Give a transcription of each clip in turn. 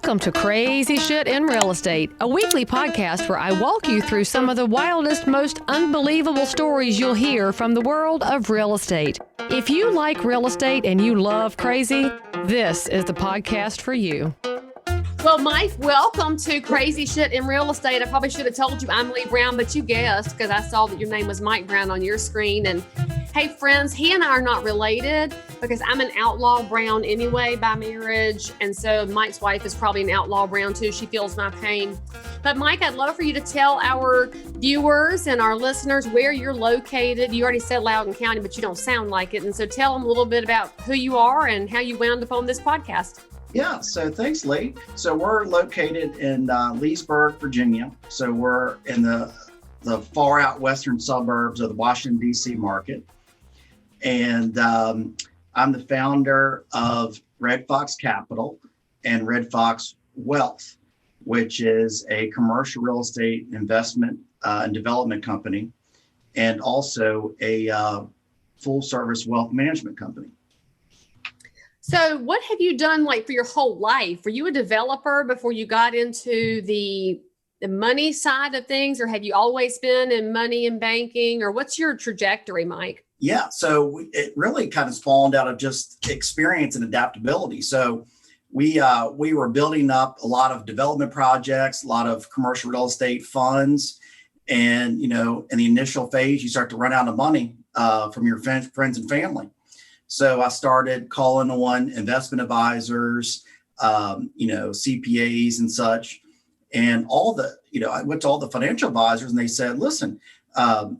Welcome to Crazy Shit in Real Estate, a weekly podcast where I walk you through some of the wildest, most unbelievable stories you'll hear from the world of real estate. If you like real estate and you love crazy, this is the podcast for you. Well, Mike, welcome to Crazy Shit in Real Estate. I probably should have told you I'm Leigh Brown, but you guessed because I saw that your name was Mike Brown on your screen. And hey, friends, he and I are not related because I'm an outlaw Brown anyway by marriage. And so Mike's wife is probably an outlaw Brown too. She feels my pain. But Mike, I'd love for you to tell our viewers and our listeners where you're located. You already said Loudoun County, but you don't sound like it. And so tell them a little bit about who you are and how you wound up on this podcast. Yeah, so thanks, Leigh. So we're located in Leesburg, Virginia. So we're in the far out western suburbs of the Washington, D.C. market. And I'm the founder of Red Fox Capital and Red Fox Wealth, which is a commercial real estate investment and development company, and also a full service wealth management company. So what have you done like for your whole life? Were you a developer before you got into the money side of things, or have you always been in money and banking, or what's your trajectory, Mike? Yeah, so it really kind of spawned out of just experience and adaptability. So we were building up a lot of development projects, a lot of commercial real estate funds. And, you know, in the initial phase, you start to run out of money from your friends and family. So I started calling on investment advisors, CPAs and such, and I went to all the financial advisors and they said, listen,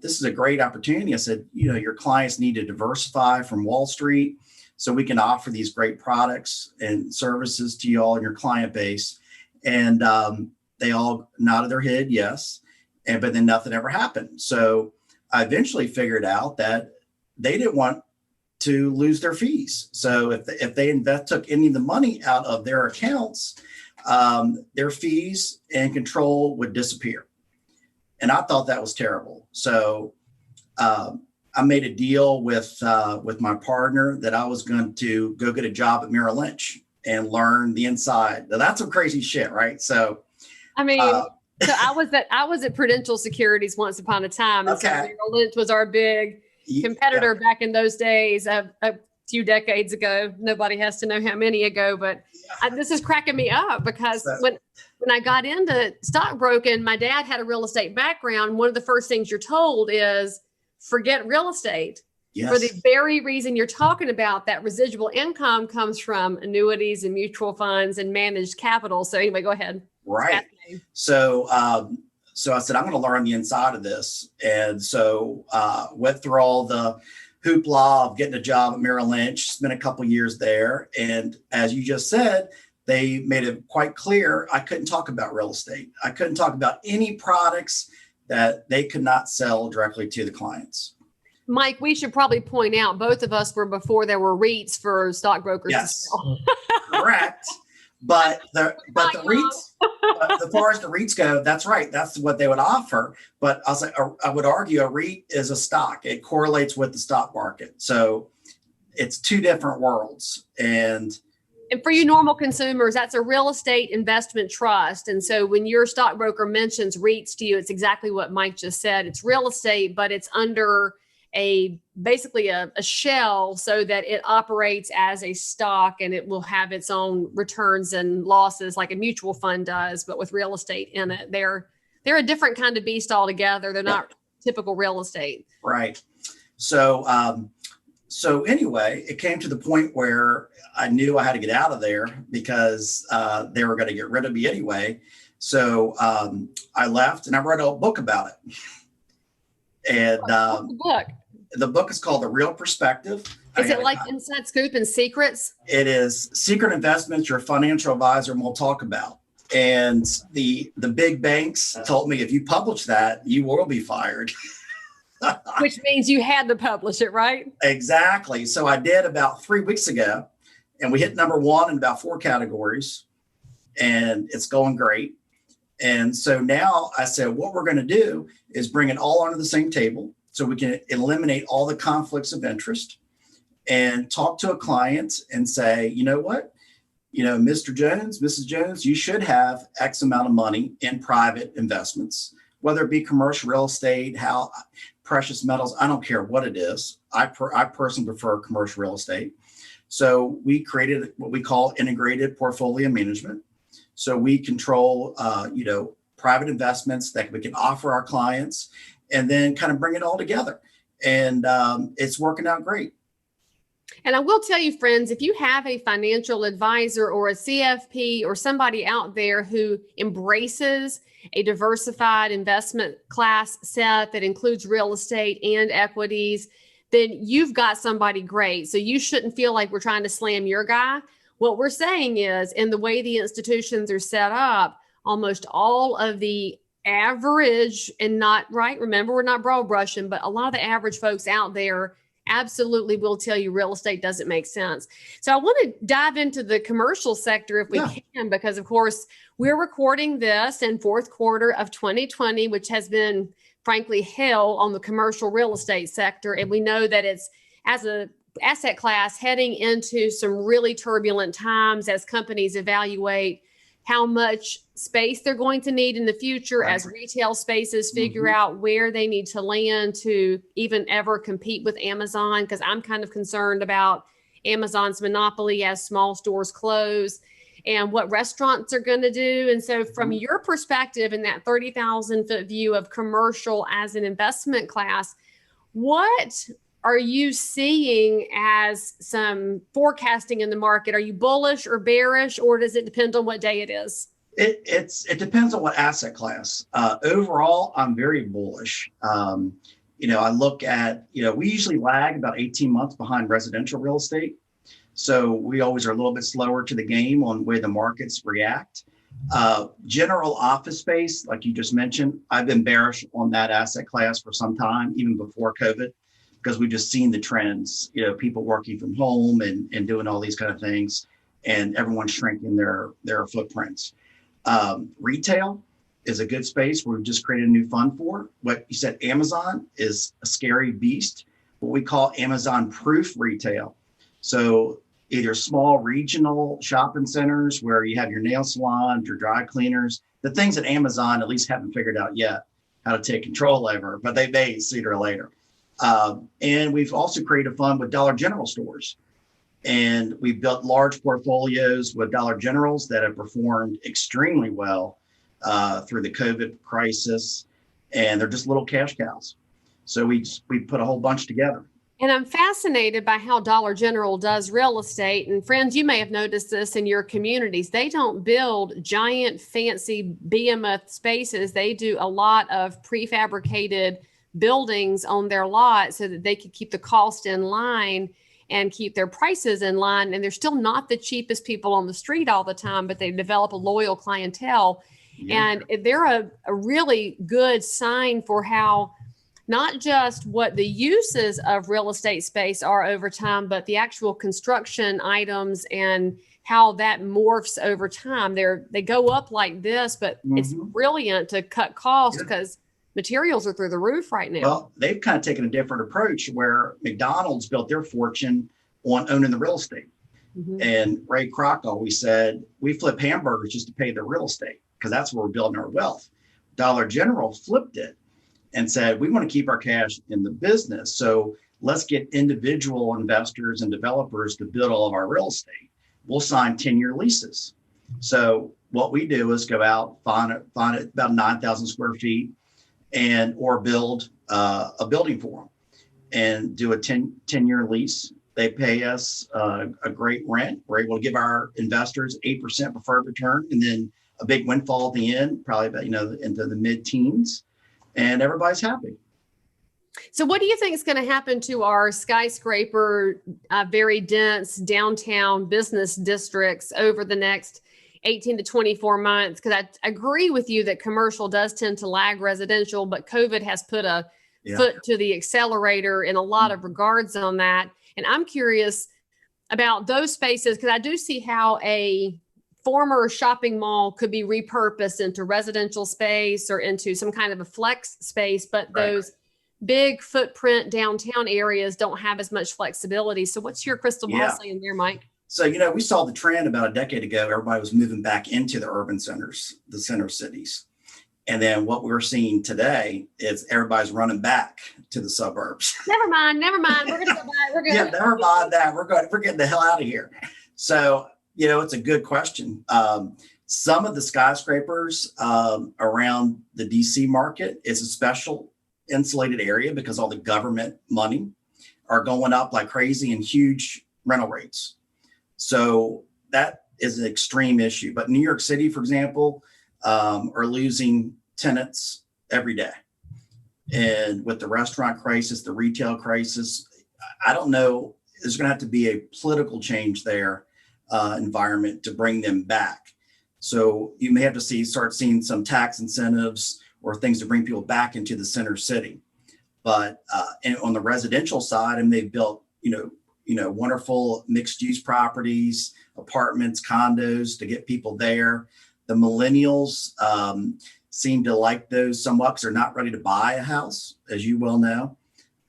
this is a great opportunity. I said, your clients need to diversify from Wall Street so we can offer these great products and services to you all and your client base. And they all nodded their head, yes. But then nothing ever happened. So I eventually figured out that they didn't want to lose their fees. So if they took any of the money out of their accounts, their fees and control would disappear. And I thought that was terrible. So I made a deal with my partner that I was going to go get a job at Merrill Lynch and learn the inside. Now, that's some crazy shit, right? So, I mean, so I was at Prudential Securities once upon a time. And so Merrill Lynch was our big competitor back in those days, a few decades ago. Nobody has to know how many ago, but this is cracking me up because when I got into stockbroking, my dad had a real estate background. One of the first things you're told is forget real estate. Yes. For the very reason you're talking about, that residual income comes from annuities and mutual funds and managed capital. So anyway, go ahead. Right. So I said, I'm going to learn the inside of this. And so went through all the hoopla of getting a job at Merrill Lynch, spent a couple years there. And as you just said, they made it quite clear I couldn't talk about real estate. I couldn't talk about any products that they could not sell directly to the clients. Mike, we should probably point out both of us were before there were REITs for stockbrokers to sell. Correct. But the REITs, as far as the REITs go, that's right. That's what they would offer. But I would argue a REIT is a stock. It correlates with the stock market. So it's two different worlds. And for you normal consumers, that's a real estate investment trust. And so when your stockbroker mentions REITs to you, it's exactly what Mike just said. It's real estate, but it's under basically a shell so that it operates as a stock and it will have its own returns and losses like a mutual fund does, but with real estate in it. They're a different kind of beast altogether. They're not typical real estate. Right. So anyway, it came to the point where I knew I had to get out of there because they were going to get rid of me anyway. So I left and I wrote a book about it. And the book is called The Real Perspective. Is it like Inside Scoop and Secrets? It is Secret Investments Your Financial Advisor Won't Talk About. And the big banks told me, if you publish that, you will be fired. Which means you had to publish it, right? Exactly. So I did about 3 weeks ago, and we hit number 1 in about 4 categories, and it's going great. And so now I said, what we're going to do is bring it all onto the same table so we can eliminate all the conflicts of interest and talk to a client and say, you know what? Mr. Jones, Mrs. Jones, you should have X amount of money in private investments, whether it be commercial real estate, how precious metals, I don't care what it is. I personally prefer commercial real estate. So we created what we call integrated portfolio management. So we control, private investments that we can offer our clients and then kind of bring it all together. And it's working out great. And I will tell you, friends, if you have a financial advisor or a CFP or somebody out there who embraces a diversified investment class set that includes real estate and equities, then you've got somebody great. So you shouldn't feel like we're trying to slam your guy. What we're saying is, in the way the institutions are set up, almost all of the average, and not right, remember, we're not broad brushing, but a lot of the average folks out there absolutely will tell you real estate doesn't make sense. So I want to dive into the commercial sector if we can, because of course we're recording this in fourth quarter of 2020, which has been frankly hell on the commercial real estate sector. And we know that it's, as a asset class, heading into some really turbulent times as companies evaluate how much space they're going to need in the future, as retail spaces figure out where they need to land to even ever compete with Amazon. Because I'm kind of concerned about Amazon's monopoly as small stores close and what restaurants are going to do. And so from your perspective, in that 30,000 foot view of commercial as an investment class, what are you seeing as some forecasting in the market? Are you bullish or bearish, or does it depend on what day it is? It depends on what asset class. Overall, I'm very bullish. I look at, we usually lag about 18 months behind residential real estate. So we always are a little bit slower to the game on the way the markets react. General office space, like you just mentioned, I've been bearish on that asset class for some time, even before COVID, because we've just seen the trends, people working from home and doing all these kind of things, and everyone's shrinking their footprints. Retail is a good space where we've just created a new fund for. What you said, Amazon is a scary beast, what we call Amazon proof retail. So either small regional shopping centers where you have your nail salons, your dry cleaners, the things that Amazon at least haven't figured out yet how to take control over, but they may sooner or later. And we've also created a fund with Dollar General stores. And we've built large portfolios with Dollar Generals that have performed extremely well through the COVID crisis. And they're just little cash cows. So we put a whole bunch together. And I'm fascinated by how Dollar General does real estate. And friends, you may have noticed this in your communities. They don't build giant, fancy behemoth spaces. They do a lot of prefabricated buildings on their lot so that they could keep the cost in line and keep their prices in line. And they're still not the cheapest people on the street all the time, but they develop a loyal clientele. Yeah. And they're a really good sign for how not just what the uses of real estate space are over time, but the actual construction items and how that morphs over time. They go up like this, but it's brilliant to cut costs because materials are through the roof right now. Well, they've kind of taken a different approach where McDonald's built their fortune on owning the real estate. And Ray Kroc always said, we flip hamburgers just to pay the real estate because that's where we're building our wealth. Dollar General flipped it and said, we want to keep our cash in the business. So let's get individual investors and developers to build all of our real estate. We'll sign 10-year leases. So what we do is go out, find about 9,000 square feet or build a building for them and do a 10-year lease. They pay us a great rent. We're able to give our investors 8% preferred return and then a big windfall at the end, probably about, into the mid-teens. And everybody's happy. So what do you think is going to happen to our skyscraper, very dense downtown business districts over the next 18 to 24 months? Because I agree with you that commercial does tend to lag residential, but COVID has put a foot to the accelerator in a lot of regards on that. And I'm curious about those spaces because I do see how a former shopping mall could be repurposed into residential space or into some kind of a flex space, but those big footprint downtown areas don't have as much flexibility. So what's your crystal ball saying there, Mike? So, we saw the trend about a decade ago. Everybody was moving back into the urban centers, the center cities. And then what we're seeing today is everybody's running back to the suburbs. Never mind. We're going to go back. We're good. Yeah, never mind that. We're getting the hell out of here. So, it's a good question. Some of the skyscrapers around the DC market is a special insulated area because all the government money are going up like crazy and huge rental rates. So that is an extreme issue. But New York City, for example, are losing tenants every day. And with the restaurant crisis, the retail crisis, I don't know, there's going to have to be a political change there, environment to bring them back. So you may have to start seeing some tax incentives or things to bring people back into the center city. But and on the residential side, and they've built, wonderful mixed use properties, apartments, condos to get people there. The millennials seem to like those somewhat because they're not ready to buy a house, as you well know.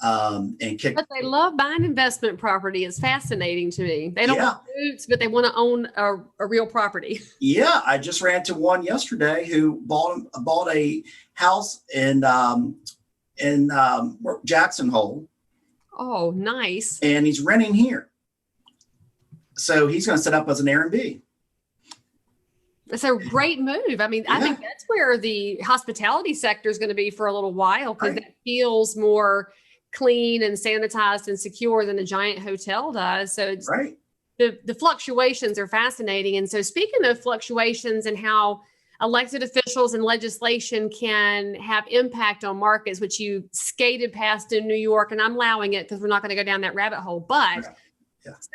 But they love buying investment property. It's fascinating to me. They don't want roots, but they want to own a real property. Yeah, I just ran to one yesterday who bought a house in Jackson Hole. Oh, nice. And he's renting here. So he's going to set up as an Airbnb. It's a great move. I mean, I think that's where the hospitality sector is going to be for a little while, because that feels more clean and sanitized and secure than a giant hotel does. So it's the fluctuations are fascinating. And so speaking of fluctuations and how elected officials and legislation can have impact on markets, which you skated past in New York, and I'm allowing it because we're not going to go down that rabbit hole. But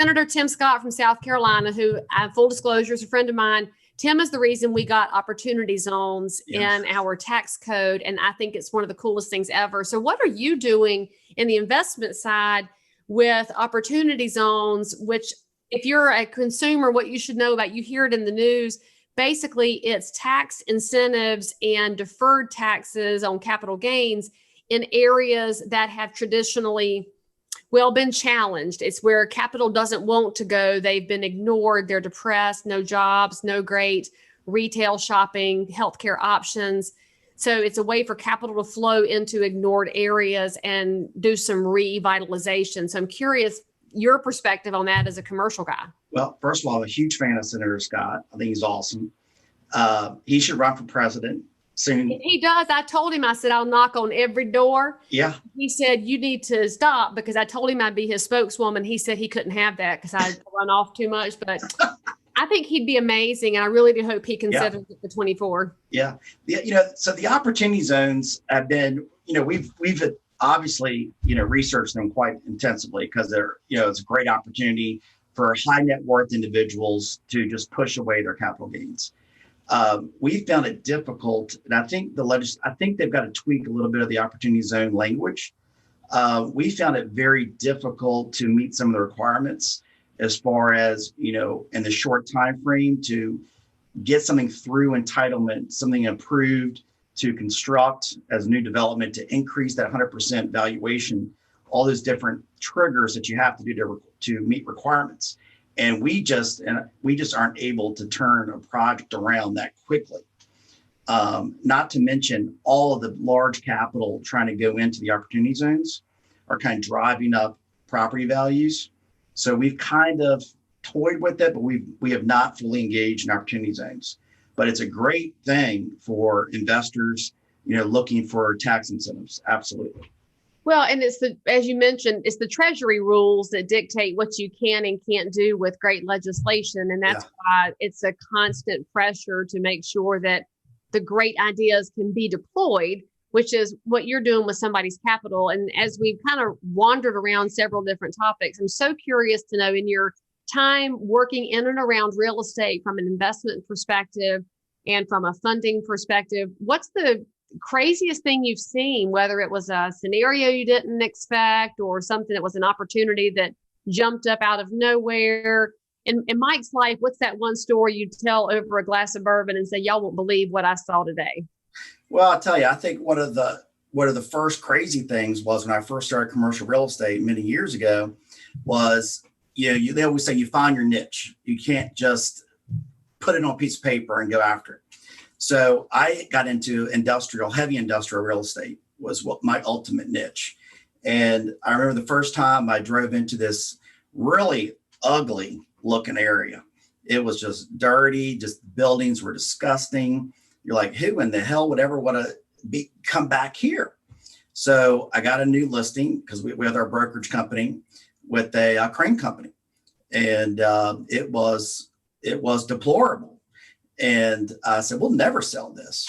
Senator Tim Scott from South Carolina, who, full disclosure, is a friend of mine. Tim is the reason we got opportunity zones in our tax code. And I think it's one of the coolest things ever. So what are you doing in the investment side with opportunity zones, which if you're a consumer, what you should know about, you hear it in the news. Basically, it's tax incentives and deferred taxes on capital gains in areas that have traditionally, been challenged. It's where capital doesn't want to go. They've been ignored. They're depressed, no jobs, no great retail shopping, healthcare options. So it's a way for capital to flow into ignored areas and do some revitalization. So I'm curious your perspective on that as a commercial guy. Well, first of all, I'm a huge fan of Senator Scott. I think he's awesome. He should run for president soon. If he does, I told him, I said, I'll knock on every door. Yeah. He said, you need to stop, because I told him I'd be his spokeswoman. He said he couldn't have that because I run off too much. But I think he'd be amazing. And I really do hope he considers it for 24. Yeah. So the opportunity zones have been, we've obviously, researched them quite intensively because they're, it's a great opportunity for high net worth individuals to just push away their capital gains. We found it difficult, and I think I think they've got to tweak a little bit of the opportunity zone language. We found it very difficult to meet some of the requirements as far as, in the short time frame to get something through entitlement, something approved to construct as new development, to increase that 100% valuation, all those different triggers that you have to do to meet requirements. And we just aren't able to turn a project around that quickly. Not to mention all of the large capital trying to go into the opportunity zones are kind of driving up property values. So we've kind of toyed with it, but we have not fully engaged in opportunity zones. But it's a great thing for investors, looking for tax incentives. Absolutely. Well, and as you mentioned, it's the Treasury rules that dictate what you can and can't do with great legislation. And that's why it's a constant pressure to make sure that the great ideas can be deployed, which is what you're doing with somebody's capital. And as we've kind of wandered around several different topics, I'm so curious to know, in your time working in and around real estate from an investment perspective and from a funding perspective, what's the craziest thing you've seen, whether it was a scenario you didn't expect or something that was an opportunity that jumped up out of nowhere? In Mike's life, what's that one story you tell over a glass of bourbon and say, y'all won't believe what I saw today? Well, I'll tell you, I think one of the first crazy things was when I first started commercial real estate many years ago was they always say you find your niche. You can't just put it on a piece of paper and go after it. So I got into heavy industrial real estate was what my ultimate niche. And I remember the first time I drove into this really ugly looking area. It was just dirty, just buildings were disgusting. You're like, who in the hell would ever want to come back here? So I got a new listing because we had our brokerage company with a crane company, and it was deplorable. And I said, we'll never sell this.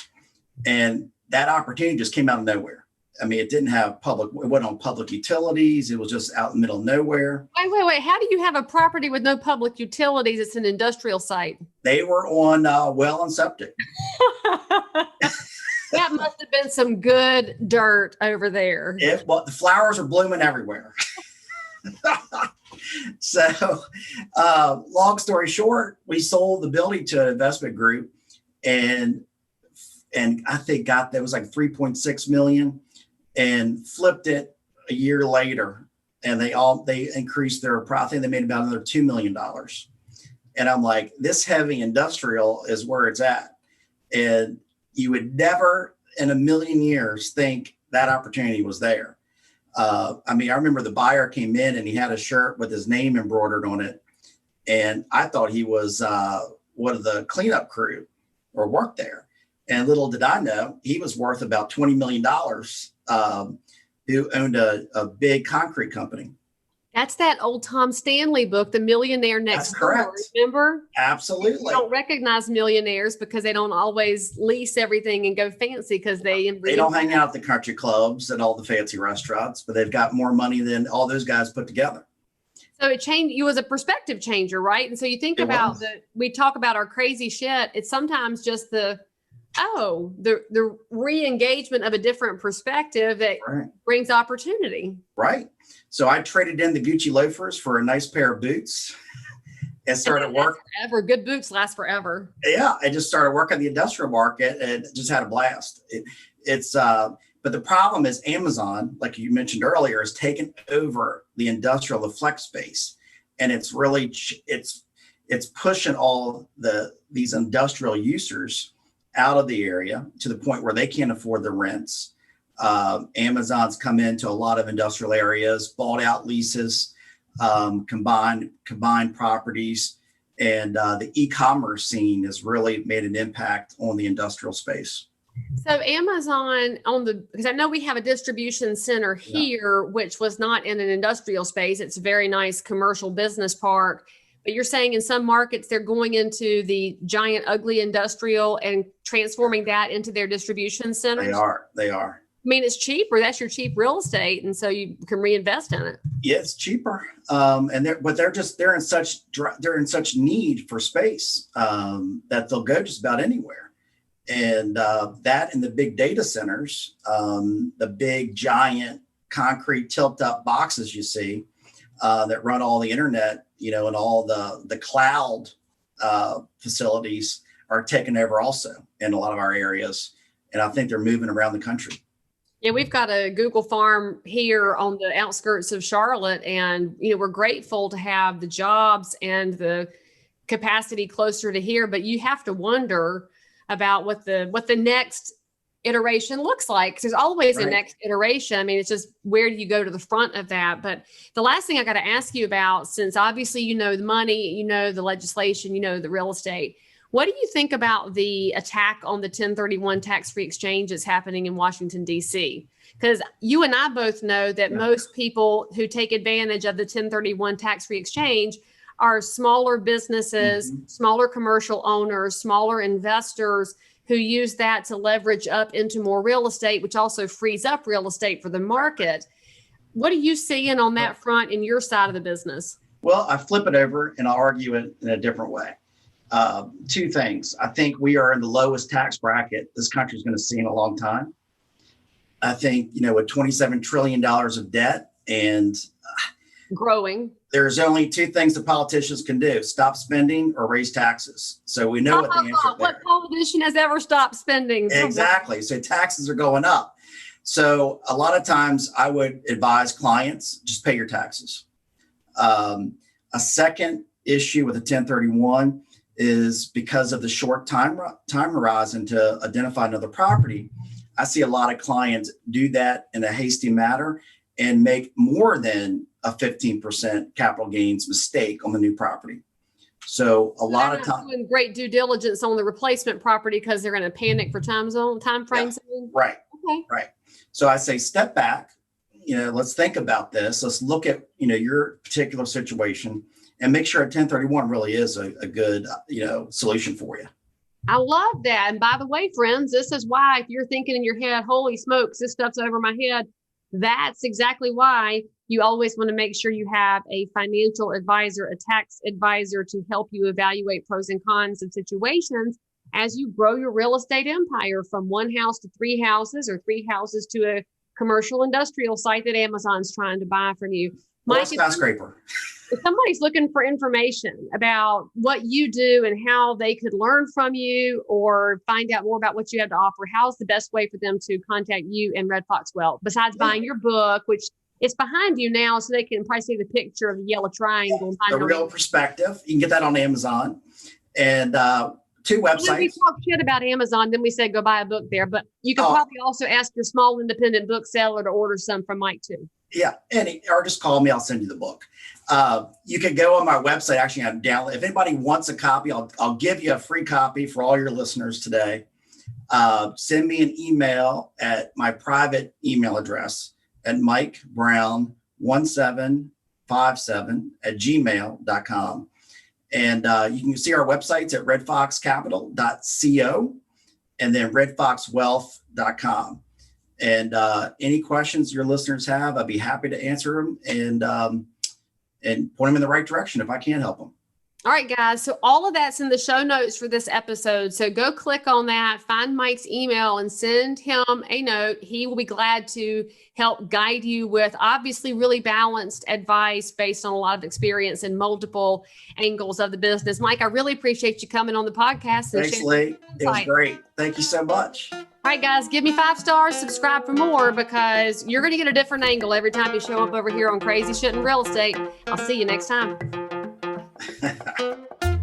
And that opportunity just came out of nowhere. I mean, it didn't have it wasn't on public utilities. It was just out in the middle of nowhere. Wait. How do you have a property with no public utilities? It's an industrial site. They were on well and septic. That must have been some good dirt over there. The flowers are blooming everywhere. So long story short, we sold the building to an investment group, and I think that was like 3.6 million, and flipped it a year later, and they increased their profit. They made about another $2 million. And I'm like, this heavy industrial is where it's at. And you would never in a million years think that opportunity was there. I remember the buyer came in and he had a shirt with his name embroidered on it. And I thought he was one of the cleanup crew or worked there. And little did I know, he was worth about $20 million, who owned a big concrete company. That's that old Tom Stanley book, The Millionaire Next Door. Remember? Absolutely. You don't recognize millionaires because they don't always lease everything and go fancy because they don't hang out at the country clubs and all the fancy restaurants, but they've got more money than all those guys put together. So it changed you as a perspective changer, right? And so you think about we talk about our crazy shit. It's sometimes just the re-engagement of a different perspective that brings opportunity. Right. So I traded in the Gucci loafers for a nice pair of boots and started working. Forever. Good boots last forever. Yeah. I just started working the industrial market and just had a blast. But the problem is Amazon, like you mentioned earlier, has taken over the industrial, the flex space. And it's really, it's pushing all these industrial users out of the area to the point where they can't afford the rents. Amazon's come into a lot of industrial areas, bought out leases, combined properties, and the e-commerce scene has really made an impact on the industrial space. So Amazon because I know we have a distribution center here, which was not in an industrial space. It's a very nice commercial business park. But you're saying in some markets, they're going into the giant, ugly industrial and transforming that into their distribution centers? They are. I mean, it's cheaper. That's your cheap real estate. And so you can reinvest in it. Yeah, it's cheaper. They're in such need for space that they'll go just about anywhere. And that and the big data centers, the big giant concrete tilt up boxes you see that run all the internet, and all the cloud facilities are taken over also in a lot of our areas. And I think they're moving around the country. Yeah, we've got a Google farm here on the outskirts of Charlotte, and we're grateful to have the jobs and the capacity closer to here. But you have to wonder about what the next iteration looks like, because there's always a next iteration. I mean, it's just where do you go to the front of that? But the last thing I got to ask you about, since obviously the money, the legislation, the real estate. What do you think about the attack on the 1031 tax-free exchange that's happening in Washington, D.C.? Because you and I both know that most people who take advantage of the 1031 tax-free exchange are smaller businesses, smaller commercial owners, smaller investors who use that to leverage up into more real estate, which also frees up real estate for the market. What are you seeing on that front in your side of the business? Well, I flip it over and I'll argue it in a different way. Two things. I think we are in the lowest tax bracket this country is going to see in a long time. I think, with $27 trillion of debt and growing, there's only two things the politicians can do: stop spending or raise taxes. So we know what the answer is. What politician has ever stopped spending? Exactly. So taxes are going up. So a lot of times I would advise clients, just pay your taxes. A second issue with a 1031 is because of the short time horizon to identify another property. I see a lot of clients do that in a hasty manner and make more than a 15% capital gains mistake on the new property. So a lot of times, doing great due diligence on the replacement property because they're going to panic for time frames. Yeah, right. Okay. Right. So I say, step back, let's think about this. Let's look at, your particular situation and make sure a 1031 really is a good, solution for you. I love that. And by the way, friends, this is why if you're thinking in your head, holy smokes, this stuff's over my head, that's exactly why you always want to make sure you have a financial advisor, a tax advisor to help you evaluate pros and cons of situations as you grow your real estate empire from one house to three houses or three houses to a commercial industrial site that Amazon's trying to buy from you. Mike, skyscraper. If somebody's looking for information about what you do and how they could learn from you or find out more about what you have to offer, how's the best way for them to contact you and Red Fox Wealth besides buying your book, which it's behind you now, so they can probably see the picture of the yellow triangle. The real perspective. You can get that on Amazon. And 2 websites. When we talk shit about Amazon, then we said go buy a book there. But you can probably also ask your small independent bookseller to order some from Mike too. Yeah, or just call me. I'll send you the book. You can go on my website. Actually, I'm down. If anybody wants a copy, I'll give you a free copy for all your listeners today. Send me an email at my private email address at mikebrown1757@gmail.com. And you can see our websites at redfoxcapital.co and then redfoxwealth.com. And any questions your listeners have, I'd be happy to answer them and point them in the right direction if I can help them. All right, guys. So all of that's in the show notes for this episode. So go click on that, find Mike's email and send him a note. He will be glad to help guide you with obviously really balanced advice based on a lot of experience in multiple angles of the business. Mike, I really appreciate you coming on the podcast. Thanks, Leigh. It was great. Thank you so much. All right, guys, give me 5 stars, subscribe for more because you're going to get a different angle every time you show up over here on Crazy Shit in Real Estate. I'll see you next time.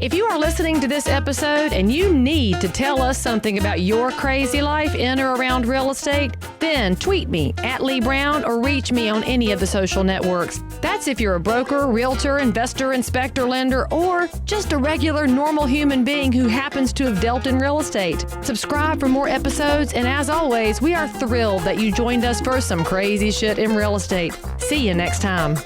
If you are listening to this episode and you need to tell us something about your crazy life in or around real estate, then tweet me at Leigh Brown or reach me on any of the social networks. That's if you're a broker, realtor, investor, inspector, lender, or just a regular normal human being who happens to have dealt in real estate. Subscribe for more episodes, and as always, we are thrilled that you joined us for some crazy shit in real estate. See you next time.